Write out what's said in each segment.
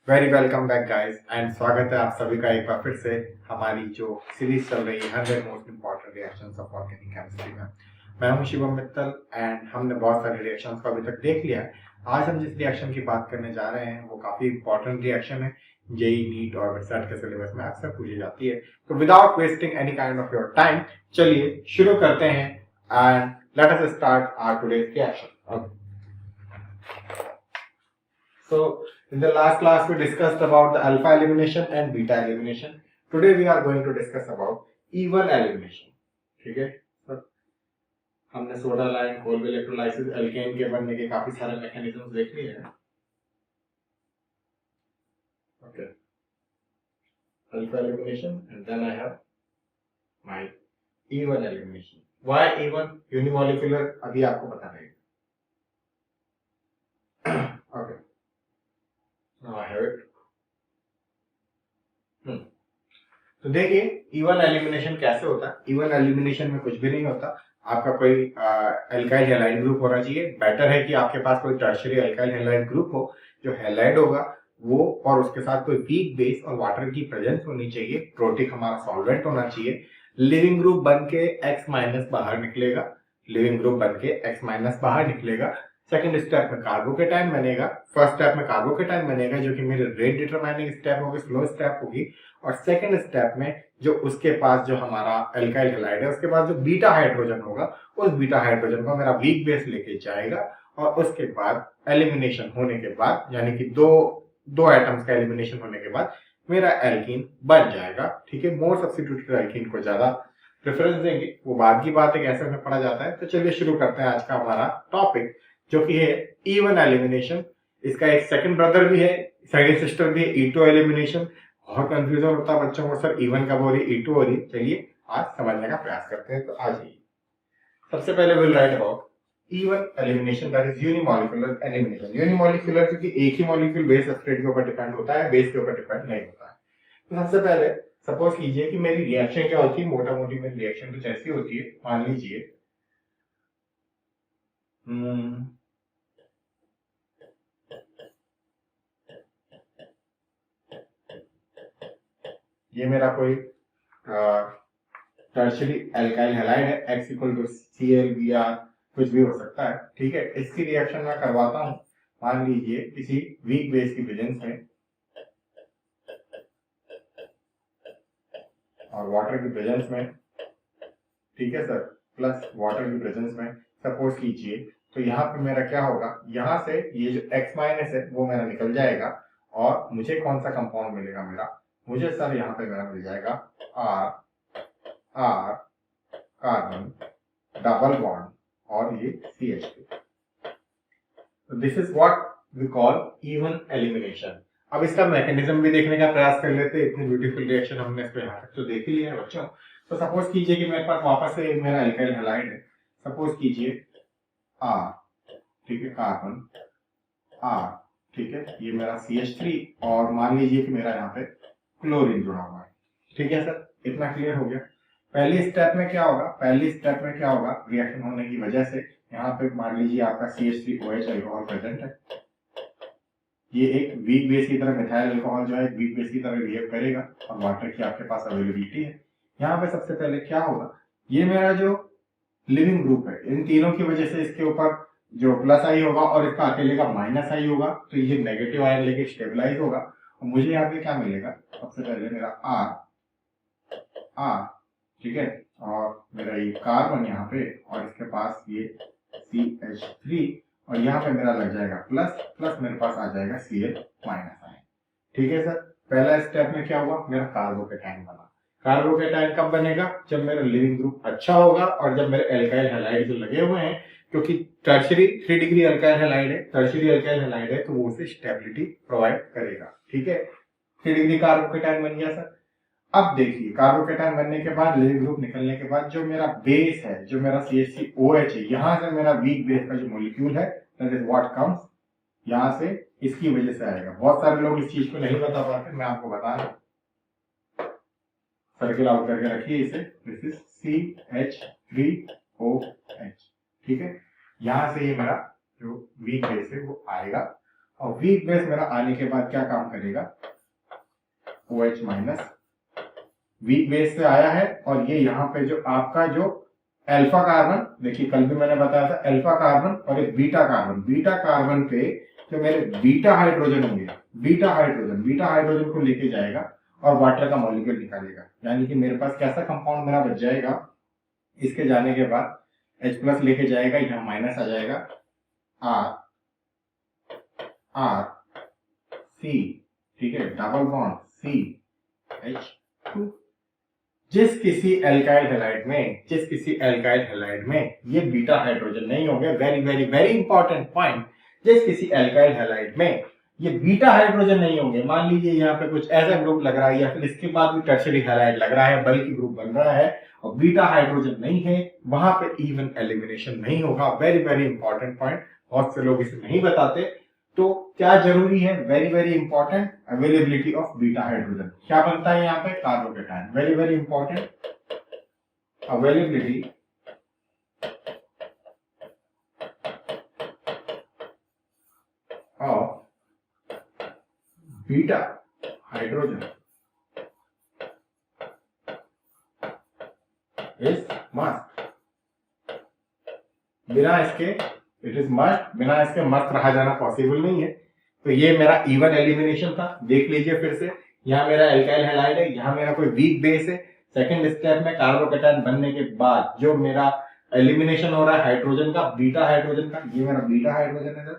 Very welcome back guys and स्वागत है आप सभी का एक बार फिर से हमारी जो सीरीज चल रही है 100 most important reactions of organic chemistry में। मैं हूं शिवम मित्तल एंड हमने बहुत सारे रिएक्शंस को अभी तक देख लिया है। आज हम जिस रिएक्शन की बात करने जा रहे हैं वो काफी इंपॉर्टेंट रिएक्शन है। जेई नीट और सेट के सिलेबस में अक्सर पूछी जाती है। तो without wasting any kind of your time चलिए शुरू करते हैं and let us start our today's reaction. So in the last class we discussed about the alpha elimination and beta elimination. Today we are going to discuss about even elimination. ठीक है, तो हमने soda lime Kolbe electrolysis alkane के बनने के काफी सारे mechanisms देख लिए हैं। Okay, alpha elimination and then I have my even elimination. Why even? Unimolecular अभी आपको पता रहेगा। Okay. Now I have it. तो देखिए इवन एलिमिनेशन कैसे होता है। इवन एलिमिनेशन में कुछ भी नहीं होता, आपका कोई एल्काइल हैलाइड ग्रुप होना चाहिए। बेटर है कि आपके पास कोई टर्शियरी एल्काइल हैलाइड ग्रुप हो जो हैलाइड होगा वो, और उसके साथ कोई वीक बेस और वाटर की प्रेजेंस होनी चाहिए। प्रोटिक हमारा सॉल्वेंट होना चाहिए। लिविंग ग्रुप बन के एक्स माइनस बाहर निकलेगा। लिविंग ग्रुप बन के एक्स माइनस बाहर निकलेगा। सेकंड स्टेप में कार्बोकेटाइन बनेगा। फर्स्ट स्टेप में कार्बोकेटाइन बनेगा जो कि मेरे रेट डिटरमाइनिंग स्टेप होगी, स्लो स्टेप होगी। और सेकंड स्टेप में जो उसके पास जो हमारा एल्काइल हैलाइड है उसके पास जो बीटा हाइड्रोजन होगा उस बीटा हाइड्रोजन को मेरा वीक बेस लेके जाएगा। और उसके बाद एलिमिनेशन होने के बाद यानी कि दो एटम्स का एलिमिनेशन होने के बाद मेरा एल्कीन बन जाएगा। ठीक है, मोर सब्स्टिट्यूटेड एल्कीन को ज्यादा प्रेफरेंस देंगे, वो बाद की बात है कैसे में पढ़ा जाता है। तो चलिए शुरू करते हैं आज का हमारा टॉपिक जो कि है इवन एलिमिनेशन। इसका एक सेकंड ब्रदर भी है, सेकंड सिस्टर भी है, E2 एलिमिनेशन। बहुत कंफ्यूजन होता है बच्चों को, सर इवन कब हो रही है, E2 हो रही है। चलिए आज समझने का प्रयास करते हैं। तो आ जाइए, सबसे पहले will write about even elimination, that is unimolecular elimination. Unimolecular क्योंकि एक ही मॉलिक्यूल बेस सब्सट्रेट के ऊपर डिपेंड होता है, बेस के ऊपर डिपेंड नहीं होता है। तो सबसे पहले सपोज कीजिए कि मेरी रिएक्शन क्या होती है, मोटा मोटी मेरी रिएक्शन कुछ ऐसी होती है। मान लीजिए ये मेरा कोई टर्शियरी एल्काइल हैलाइड है, X इक्वल टू ClBr कुछ भी हो सकता है। ठीक है, इसकी रिएक्शन मैं करवाता हूं मान लीजिए किसी वीक बेस की प्रेजेंस में और वाटर की प्रेजेंस में। ठीक है सर, प्लस वाटर की प्रेजेंस में सपोज कीजिए। तो यहाँ पे मेरा क्या होगा, यहाँ से ये जो X माइनस है वो मेरा निकल जाएगा और मुझे कौन सा कंपाउंड मिलेगा मेरा, मुझे सर यहाँ पे मेरा मिल जाएगा R कार्बन डबल बॉन्ड और ये CH2। तो this is what we call even elimination. अब इसका मैकेनिज्म भी देखने का प्रयास कर लेते हैं। इतनी ब्यूटीफुल रिएक्शन हमने इसको यहाँ तक तो देख ही लिया है बच्चों। तो सपोज कीजिए कि मेरे पास वापस से मेरा एल्काइल हैलाइड है। सपोज कीजिए R, ठीक है, कार्बन R, ठीक है, ये मेरा CH3 और मान लीजिए कि मेरा यहाँ पे क्लोरीन जुड़ा हुआ है। ठीक है सर, इतना क्लियर हो गया। पहली स्टेप में क्या होगा, पहली स्टेप में क्या होगा, रिएक्शन होने की वजह से यहाँ पे मान लीजिए आपका CH3OH अल्कोहल प्रेजेंट है। ये एक वीक बेस की तरह मिथाइल अल्कोहल जो है एक वीक बेस की तरह बिहेव करेगा और वाटर की आपके पास अवेलेबिलिटी है। यहाँ पे सबसे पहले क्या होगा, ये मेरा जो लिविंग ग्रुप है इन तीनों की वजह से इसके ऊपर जो प्लस आई होगा और इसका अकेले का माइनस आई होगा, तो ये नेगेटिव आयन लेके स्टेबलाइज होगा और मुझे यहाँ पे क्या मिलेगा, सबसे पहले मेरा R, ठीक है, और मेरा ये कार्बन यहाँ पे और इसके पास ये CH3 और यहाँ पे मेरा लग जाएगा प्लस प्लस, मेरे पास आ जाएगा Cl माइनस आयन। ठीक है सर, पहला स्टेप में क्या हुआ, मेरा कार्बोकेटाइन बना। कार्बोकेटाइन कब बनेगा, जब मेरा लिविंग ग्रुप अच्छा होगा और जब मेरे एल्काइल हैलाइड जो लगे हुए हैं, क्योंकि टर्शियरी 3 डिग्री एल्काइल हैलाइड है, टर्शियरी एल्काइल हैलाइड है, तो वो उसे स्टेबिलिटी प्रोवाइड करेगा। ठीक है, 3 डिग्री कार्बोकेटाइन बन गया सर। अब देखिए कार्बोकेटाइन बनने के बाद लिविंग ग्रुप निकलने के बाद जो मेरा बेस है, जो मेरा CH3OH है, यहाँ से मेरा वीक बेस का जो मॉलिक्यूल है दैट इज व्हाट कम्स, यहाँ से इसकी वजह से आएगा। बहुत सारे लोग इस चीज को नहीं बता पाते, मैं आपको बता रहा हूँ। सर्किल आउट करके रखिए इसे, दिस इज CH3OH। ठीक है, यहाँ से ये मेरा जो वीक बेस है वो आएगा और वीक बेस मेरा आने के बाद क्या काम करेगा, OH माइनस वीक बेस से आया है, और ये यहाँ पे जो आपका जो अल्फा कार्बन, देखिए कल भी मैंने बताया था अल्फा कार्बन और एक बीटा कार्बन पे जो मेरे बीटा हाइड्रोजन होंगे, बीटा हाइड्रोजन को लेके जाएगा और वाटर का मॉलिक्यूल निकालेगा। यानी कि मेरे पास कैसा कंपाउंड मेरा बच जाएगा, इसके जाने के बाद H प्लस लेके जाएगा, यहाँ माइनस आ जाएगा, R C, ठीक है, डबल बॉन्ड CH2। जिस किसी एल्काइल हैलाइड में ये बीटा हाइड्रोजन नहीं होंगे, very very very important point, जिस किसी एल्काइल हैलाइड में ये बीटा हाइड्रोजन नहीं होंगे, मान लीजिए यहाँ पे कुछ ऐसा ग्रुप लग रहा है या फिर इसके बाद भी टर्शियरी हैलाइड लग रहा है, बल्कि ग्रुप बन रहा है और बीटा हाइड्रोजन नहीं है, वहां पे इवन एलिमिनेशन नहीं होगा। वेरी वेरी इंपॉर्टेंट पॉइंट, बहुत से लोग इसे नहीं बताते। तो क्या जरूरी है, very very important, availability of beta hydrogen. क्या बनता है यहाँ पे, carbocation, very very important, availability of beta hydrogen is must, बिना इसके इट इज मस्ट, बिना इसके मस्त रहा जाना पॉसिबल नहीं है। तो ये मेरा इवन एलिमिनेशन था, देख लीजिए फिर से, यहाँ मेरा एल्काइल हैलाइड है, यहाँ मेरा कोई वीक बेस है, सेकंड स्टेप में कार्बोकेटायन बनने के बाद जो मेरा एलिमिनेशन हो रहा है हाइड्रोजन का, बीटा हाइड्रोजन का, ये मेरा बीटा हाइड्रोजन है,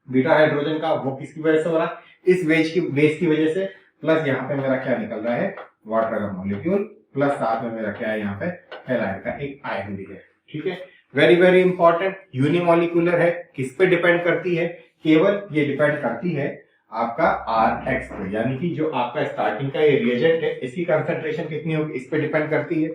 बीटा हाइड्रोजन का, वो किसकी वजह से हो रहा है, इस बेस की वजह से, प्लस यहाँ पे मेरा क्या निकल रहा है, वाटर का मॉलिक्यूल, प्लस साथ में मेरा क्या है यहाँ पे हैलाइड का एक आयन भी है, ठीक है। वेरी वेरी इंपॉर्टेंट, यूनिमॉलिक्यूलर है, किस पे डिपेंड करती है, केवल ये डिपेंड करती है आपका Rx पे, यानी कि जो आपका स्टार्टिंग का ये रिएजेंट है इसकी कंसंट्रेशन कितनी होगी इस पे डिपेंड करती है।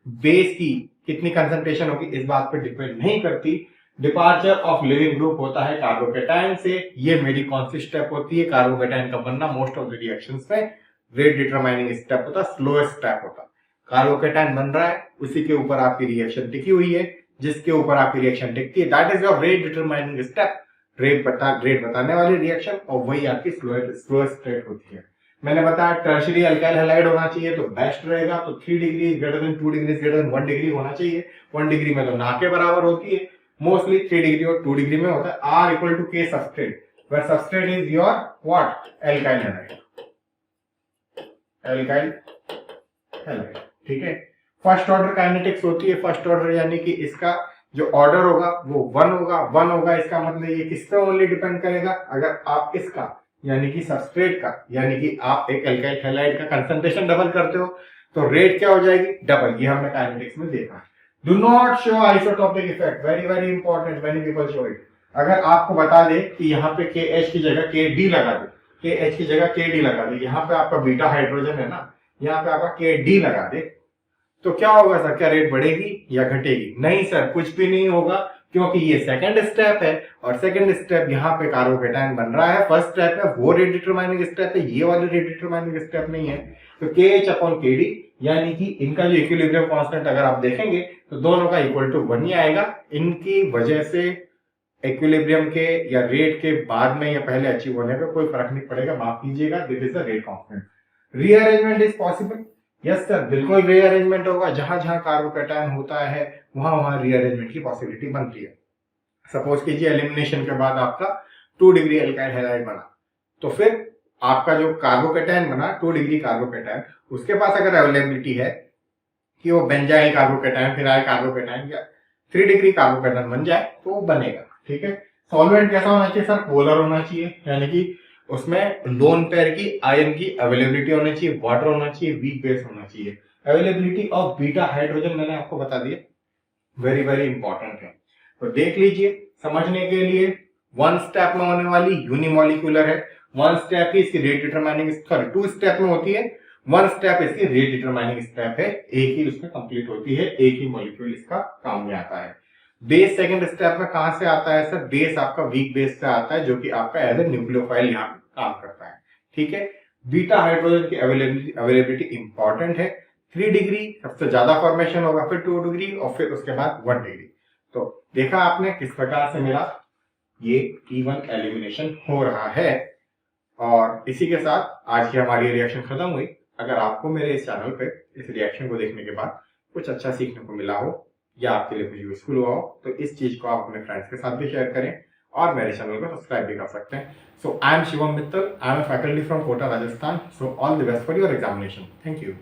बेस की कितनी कंसंट्रेशन होगी इस बात पे डिपेंड नहीं करती। डिपार्चर ऑफ लिविंग ग्रुप होता है कार्बोकेटायन से, ये मेरी कौन सी स्टेप होती है, कार्बोकेटायन का बनना मोस्ट ऑफ द रिएक्शंस में रेट डिटरमाइनिंग स्टेप होता है, स्लोएस्ट स्टेप होता है। कार्बोकेटायन बन रहा है, उसी के ऊपर आपकी रिएक्शन टिकी हुई है, जिसके ऊपर आपकी रिएक्शन टिकती है that is your rate determining step, rate बताने वाली रिएक्शन, और वही आपकी स्लोएस्ट स्टेट होती है। मैंने बताया टर्शियरी अल्काइल हैलाइड होना चाहिए तो बेस्ट रहेगा, तो 3 degree greater than 2 degree greater than 1 degree होना चाहिए। 1 डिग्री में तो ना के बराबर होती है, मोस्टली 3 डिग्री और 2 डिग्री में होता है। R equal to K substrate, where substrate is your what, alkyl halide, alkyl halide, ठीक है। फर्स्ट ऑर्डर काइनेटिक्स होती है, फर्स्ट ऑर्डर यानी कि इसका जो ऑर्डर होगा वो 1 होगा, इसका मतलब ये किस पे ओनली डिपेंड करेगा, अगर आप इसका यानी कि सबस्ट्रेट का, यानी कि आप एक एल्काइल हैलाइड का कंसंट्रेशन डबल करते हो तो रेट क्या हो जाएगी, डबल। ये हमने काइनेटिक्स में देखा। Do not show isotopic effect, very very important, many people show it. अगर आपको बता दे कि यहाँ पे KH की जगह KD लगा दे, KH की जगह KD लगा दे, यहाँ पे आपका बीटा हाइड्रोजन है ना, यहाँ पे आपका KD लगा दे, तो क्या होगा सर, क्या रेट बढ़ेगी या घटेगी? नहीं सर, कुछ भी नहीं होगा, क्योंकि ये सेकंड स्टेप है और सेकंड स्टेप यहाँ पे कार्बोकेटायन बन रहा है, फर्स्ट स्टेप है वो रेट डिटरमाइनिंग स्टेप है, ये वाला रेट डिटरमाइनिंग स्टेप नहीं है। तो KH अपॉन KD यानी कि इनका जो इक्विलिब्रियम कांस्टेंट अगर आप देखेंगे तो दोनों का इक्वल टू 1 ही आएगा। इनकी वजह से इक्विलिब्रियम के या रेट के बाद में या पहले अचीव होने पे कोई फर्क नहीं पड़ेगा, माफ कीजिएगा, this is the rate constant. Rearrangement is possible, yes sir, बिल्कुल रीअरेंजमेंट होगा, जहां जहां कार्बोकेटायन होता है वहां वहां रीअरेंजमेंट की पॉसिबिलिटी बनती है। सपोज कीजिए एलिमिनेशन के बाद आपका 2 डिग्री एल्काइल हैलाइड बना, तो फिर आपका जो कार्बोकेटायन बना 2 डिग्री कार्बोकेटायन, उसके पास अगर अवेलेबिलिटी है कि वो बेंजाइल कार्बोकेटायन, फिनाइल कार्बोकेटायन या 3 डिग्री कार्बोकेटायन बन जाए तो वो बनेगा, ठीक है। सॉल्वेंट कैसा होना चाहिए सर, पोलर होना चाहिए, यानी कि उसमें लोन पेयर की आयन की अवेलेबिलिटी होनी चाहिए, वाटर होना चाहिए, वीक बेस होना चाहिए। अवेलेबिलिटी ऑफ बीटा हाइड्रोजन मैंने आपको बता दिया, वेरी वेरी इंपॉर्टेंट है। तो देख लीजिए, समझने के लिए 1 स्टेप में होने वाली यूनिमॉलिक्यूलर है, 1 स्टेप की इसकी रेट डिटरमाइनिंग, सॉरी 2 स्टेप में होती है, 1 स्टेप इसकी रेट डिटरमाइनिंग स्टेप है, एक ही उसमें कंप्लीट होती है, एक ही मॉलिक्यूल इसका काम में आता है। बेस सेकंड स्टेप में कहां से आता है सर, बेस आपका वीक बेस से आता है, जो कि आपका एज ए न्यूक्लियोफाइल यहाँ पे काम करता है, ठीक है। बीटा हाइड्रोजन की अवेलेबिलिटी इंपॉर्टेंट है। 3 डिग्री सबसे ज्यादा फॉर्मेशन होगा, फिर 2 डिग्री और फिर उसके बाद 1 डिग्री। तो देखा आपने किस प्रकार से मेरा ये इवन एलिमिनेशन हो रहा है। और इसी के साथ आज की हमारी रिएक्शन खत्म हुई। अगर आपको मेरे इस चैनल पे इस रिएक्शन को देखने के बाद कुछ अच्छा सीखने को मिला हो या आपके लिए कुछ यूजफुल हुआ हो तो इस चीज को आप अपने फ्रेंड्स के साथ भी शेयर करें और मेरे चैनल को सब्सक्राइब भी कर सकते हैं। So I am Shivam Mittal, I am a faculty from Kota Rajasthan. So all the best for your examination. Thank you.